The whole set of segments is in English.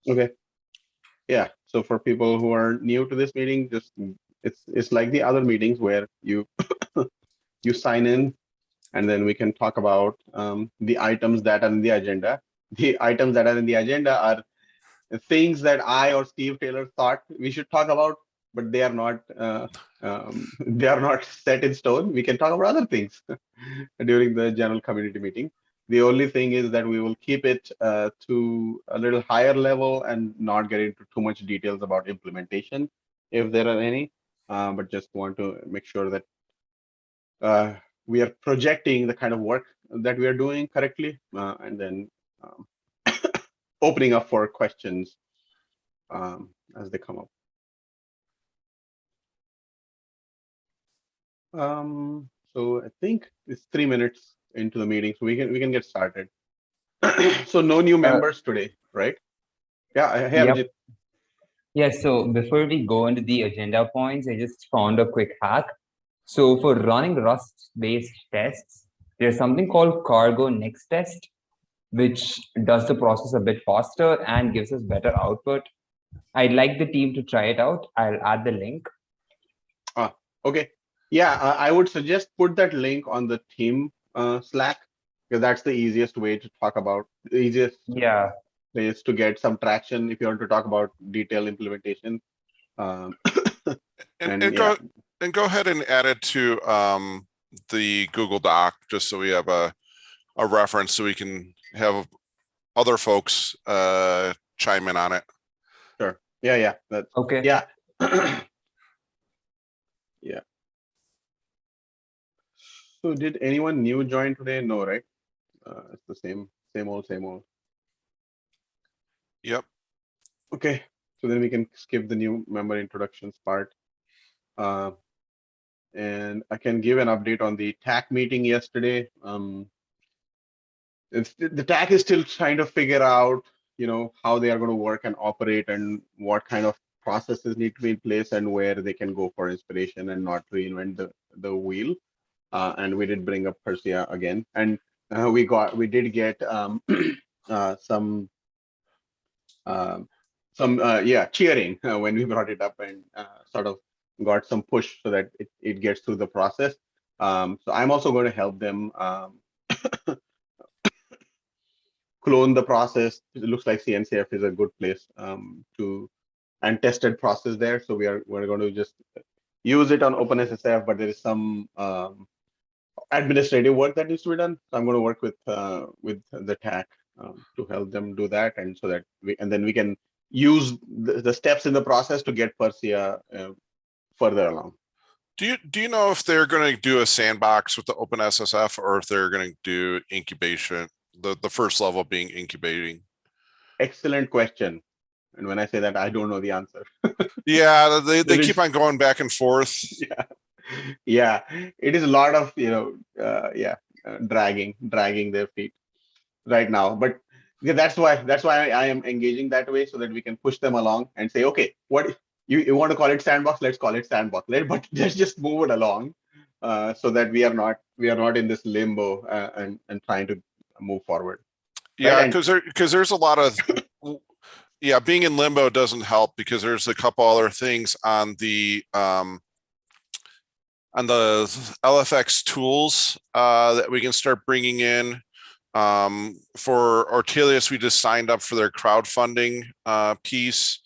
Okay. Yeah. So for people who are new to this meeting, just it's like the other meetings where you sign in and then we can talk about the items that are in the agenda. The items that are in the agenda are things that I or Steve Taylor thought we should talk about, but they are not they are not set in stone. We can talk about other things during the general community meeting. The only thing is that we will keep it to a little higher level and not get into too much details about implementation, if there are any. But just want to make sure that uh, we are projecting the kind of work that we are doing correctly, and then um, opening up for questions as they come up. So I think it's 3 minutes into the meeting, so we can get started. So no new Uh, members today, right? Yeah. Hey, yep. Abhijit. Yes, so before we go into the agenda points, I just found a quick hack. So for running Rust-based tests, there's something called Cargo Next Test, which does the process a bit faster and gives us better output. I'd like the team to try it out. I'll add the link. Ah, okay. Yeah, I would suggest put that link on the team Slack, because that's the easiest way to talk about, the easiest Yeah. place to get some traction if you want to talk about detailed implementation. Um, And and and yeah, go ahead and add it to the Google Doc just so we have a reference so we can have other folks chime in on it. sure. Yeah. That's Okay. yeah. Yeah. So did anyone new join today? No, right? It's the same old. Yep. Okay. So then we can skip the new member introductions part. Uh, and I can give an update on the TAC meeting yesterday. The TAC is still trying to figure out, how they are going to work and operate and what kind of processes need to be in place and where they can go for inspiration and not reinvent the wheel. And we did bring up Persia again, and we did get some cheering when we brought it up and sort of got some push so that it gets through the process. So I'm also going to help them clone the process. It looks like CNCF is a good place to and tested process there. So we're going to just use it on OpenSSF, but there is some administrative work that needs to be done. So I'm going to work with the TAC to help them do that, and so that then we can use the steps in the process to get Persia further along. Do you know if they're going to do a sandbox with the OpenSSF or if they're going to do incubation? The first level being incubating. Excellent question. And when I say that, I don't know the answer. Yeah, they keep on going back and forth. Yeah, it is a lot of dragging their feet right now. But that's why I am engaging that way, so that we can push them along and say, okay, what you want to call it sandbox? Let's call it sandbox. But let's just move it along, so that we are not in this limbo and trying to move forward. Yeah, Right? because there's a lot of being in limbo doesn't help because there's a couple other things on the LFX tools that we can start bringing in. For Ortelius, we just signed up for their crowdfunding piece,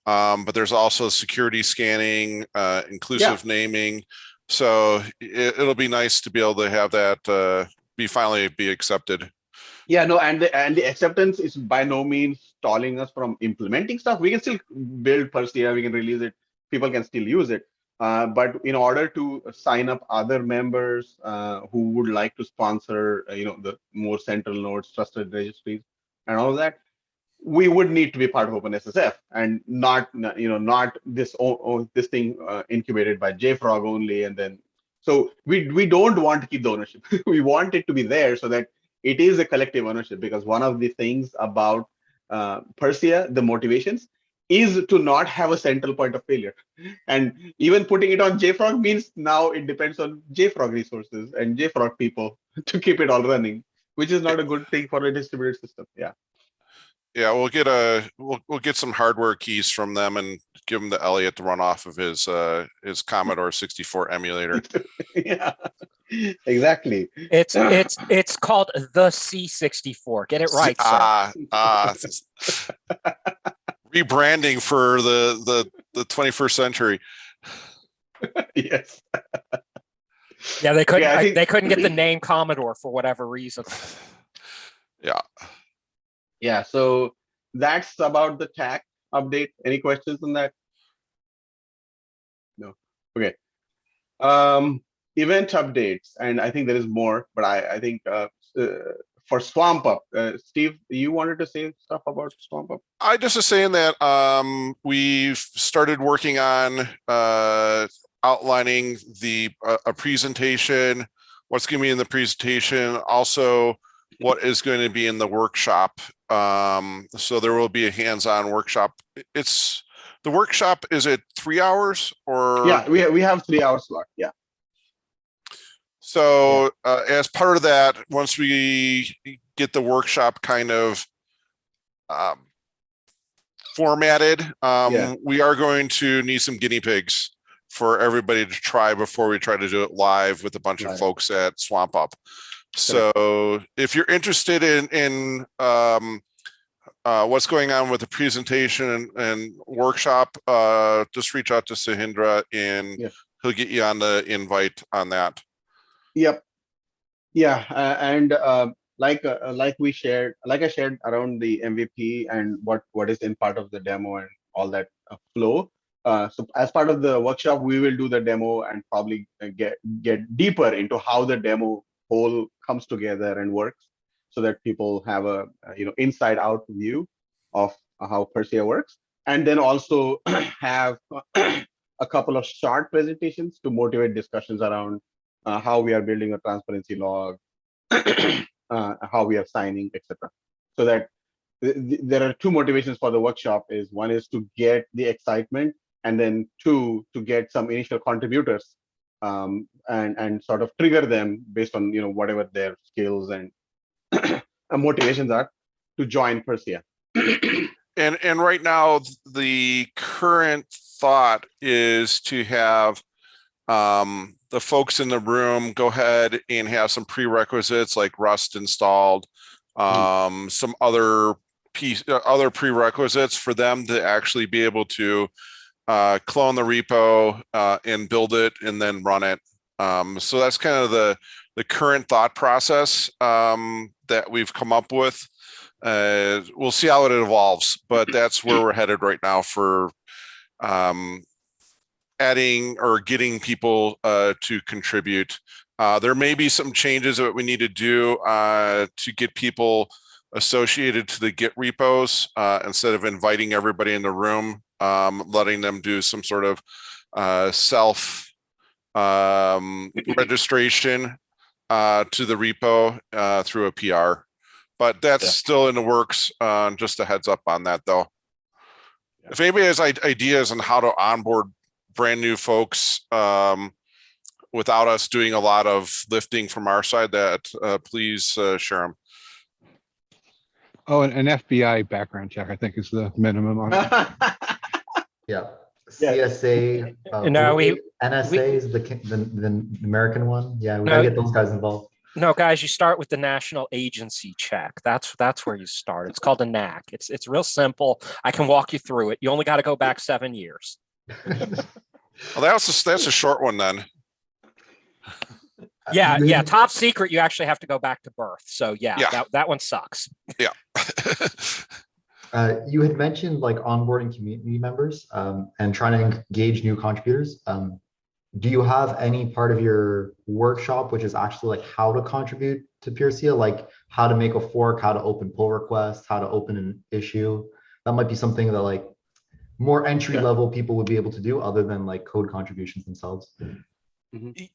but there's also security scanning, inclusive naming. So it'll be nice to be able to have that finally be accepted. Yeah, no, and the acceptance is by no means stalling us from implementing stuff. We can still build Persia, we can release it, people can still use it. But in order to sign up other members who would like to sponsor, the more central nodes, trusted registries, and all of that, we would need to be part of OpenSSF and not this this thing incubated by JFrog only, and then so we don't want to keep the ownership. We want it to be there so that it is a collective ownership, because one of the things about Persia, the motivations, is to not have a central point of failure. And even putting it on JFrog means now it depends on JFrog resources and JFrog people to keep it all running, which is not a good thing for a distributed system. Yeah. Yeah, we'll get some hardware keys from them and give them to Elliot to run off of his Commodore 64 emulator. Yeah, exactly. It's called the C64. Get it right, sir. Rebranding for the 21st century. Yes. Yeah, they couldn't. I think- They couldn't get the name Commodore for whatever reason. Yeah. Yeah. So that's about the TAC update. Any questions on that? No. Okay. Event updates, and I think there is more, but I think for Swamp Up, Steve, you wanted to say stuff about Swamp Up? I just was saying that we've started working on outlining a presentation, what's going to be in the presentation, also what is going to be in the workshop. So there will be a hands-on workshop. The workshop, is it 3 hours or? Yeah, we have 3 hour slot. Yeah. So as part of that, once we get the workshop kind of formatted, we are going to need some guinea pigs for everybody to try before we try to do it live with a bunch of folks at Swamp Up. So if you're interested in what's going on with the presentation and workshop, just reach out to Sahindra and he'll get you on the invite on that. Yep. Yeah, and like I shared around the MVP and what is in part of the demo and all that flow. So as part of the workshop, we will do the demo and probably get deeper into how the demo whole comes together and works, so that people have a inside out view of how Pyrsia works, and then also have a couple of short presentations to motivate discussions around how we are building a transparency log, how we are signing, etc. So that there are two motivations for the workshop. Is one is to get the excitement, and then two, to get some initial contributors and sort of trigger them based on whatever their skills and motivations are to join Pyrsia. And right now the current thought is to have the folks in the room go ahead and have some prerequisites like Rust installed, some other prerequisites for them to actually be able to clone the repo and build it and then run it. So that's kind of the current thought process that we've come up with. We'll see how it evolves, but that's where we're headed right now for adding or getting people to contribute. There may be some changes that we need to do to get people associated to the Git repos instead of inviting everybody in the room, letting them do some sort of self registration to the repo through a PR. But that's still in the works. Just a heads up on that, though. If anybody has ideas on how to onboard brand new folks without us doing a lot of lifting from our side, that please share them. Oh, an FBI background check, I think, is the minimum on it. Yeah. CSA. No, NSA is the American one. Yeah, we gotta get those guys involved. No, guys, you start with the national agency check. That's where you start. It's called a NAC. It's real simple. I can walk you through it. You only got to go back 7 years. Well, that's a short one then. Yeah. Top secret, you actually have to go back to birth. So that one sucks. Yeah. You had mentioned like onboarding community members and trying to engage new contributors. Do you have any part of your workshop which is actually like how to contribute to Pyrsia, like how to make a fork, how to open pull requests, how to open an issue? That might be something that like more entry level people would be able to do other than like code contributions themselves.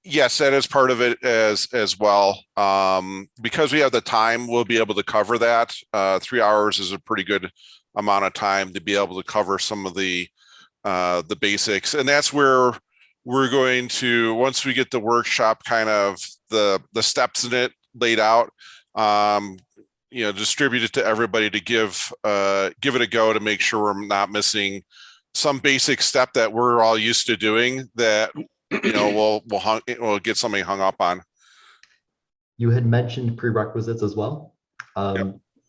Yes, that is part of it as well. Because we have the time, we'll be able to cover that. 3 hours is a pretty good amount of time to be able to cover some of the basics, and that's where we're going to, once we get the workshop kind of the steps in it laid out, distribute it to everybody to give it a go to make sure we're not missing some basic step that we're all used to doing that, we'll get somebody hung up on. You had mentioned prerequisites as well.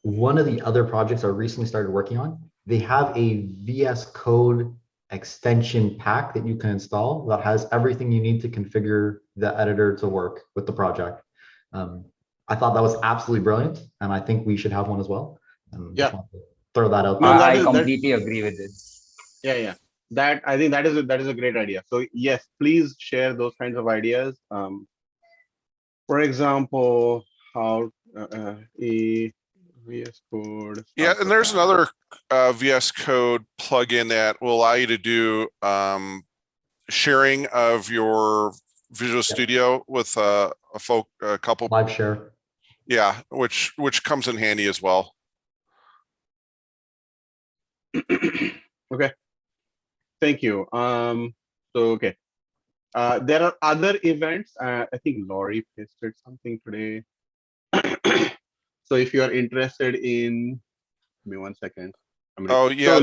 One of the other projects I recently started working on, they have a VS Code extension pack that you can install that has everything you need to configure the editor to work with the project. I thought that was absolutely brilliant, and I think we should have one as well. Just wanted to throw that out No, there. I completely agree with this. Yeah. I think that is a great idea. So yes, please share those kinds of ideas. For example, how a VS Code. Yeah, and there's another VS Code plugin that will allow you to do sharing of your Visual Studio with a couple. Live share. Yeah, which comes in handy as well. Okay, thank you. Okay, there are other events. I think Laurie posted something today. So if you are interested in, give me 1 second. Oh yeah,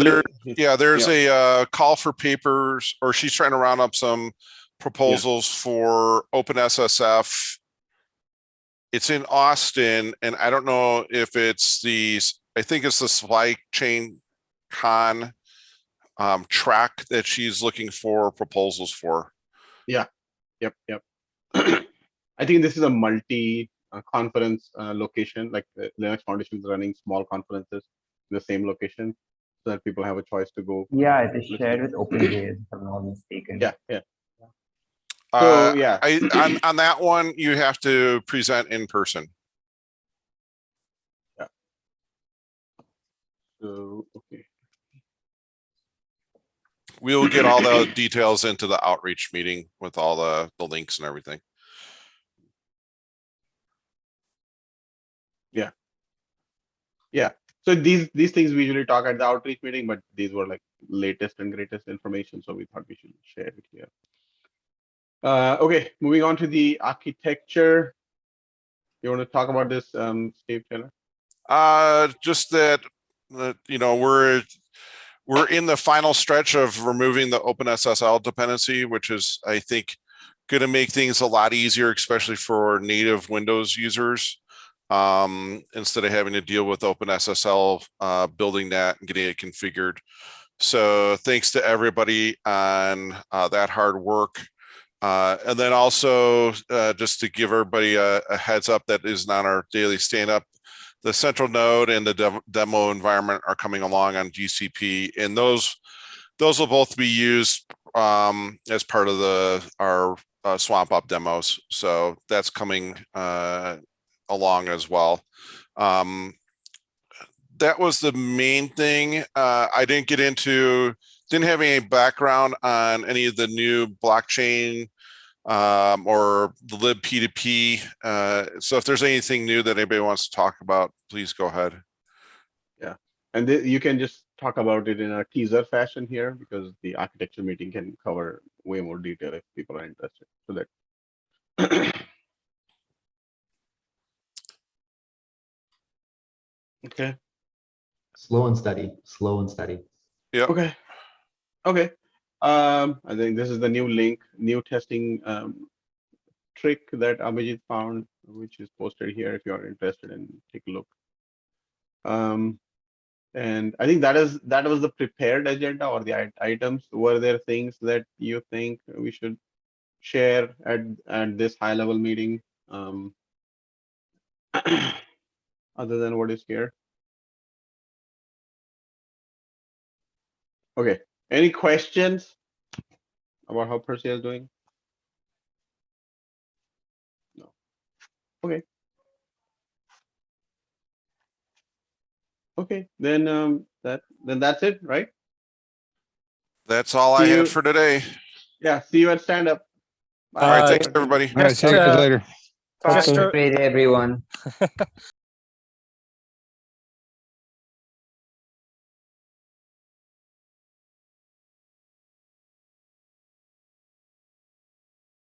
there's a call for papers, or she's trying to round up some proposals for OpenSSF. It's in Austin, and I don't know if it's I think it's the supply chain con track that she's looking for proposals for. Yep. I think this is a multi conference location, like the Linux Foundation is running small conferences in the same location, so that people have a choice to go. Yeah, it is shared with OpenJS, if I'm not mistaken. Yeah. So on that one, you have to present in person. Yeah. So okay. We'll get all the details into the outreach meeting with all the links and everything. Yeah. So these things we usually talk at the outreach meeting, but these were like latest and greatest information, so we thought we should share it here. Okay, moving on to the architecture. You want to talk about this, Steve Taylor? Just that we're in the final stretch of removing the OpenSSL dependency, which is, I think, going to make things a lot easier, especially for native Windows users. Instead of having to deal with OpenSSL, building that and getting it configured. So thanks to everybody on that hard work. And then also just to give everybody a heads up that isn't on our daily stand-up, the central node and the demo environment are coming along on GCP, and those will both be used as part of our Swamp Up demos. So that's coming along as well. That was the main thing. I didn't have any background on any of the new blockchain or the libp2p. So if there's anything new that anybody wants to talk about, please go ahead. Yeah, and you can just talk about it in a teaser fashion here, because the architecture meeting can cover way more detail if people are interested. So that. Okay. Slow and steady. Yeah. Okay. I think this is the new link, new testing trick that Abhijit found, which is posted here if you are interested, and take a look. And I think that was the prepared agenda, or the items. Were there things that you think we should share at this high level meeting, other than what is here? Okay. Any questions about how Pyrsia is doing? No. Okay. Okay, then that's it, right? That's all I had for today. Yeah, see you at stand up. All right, thanks everybody. All right, see you guys later. Have a great day, everyone.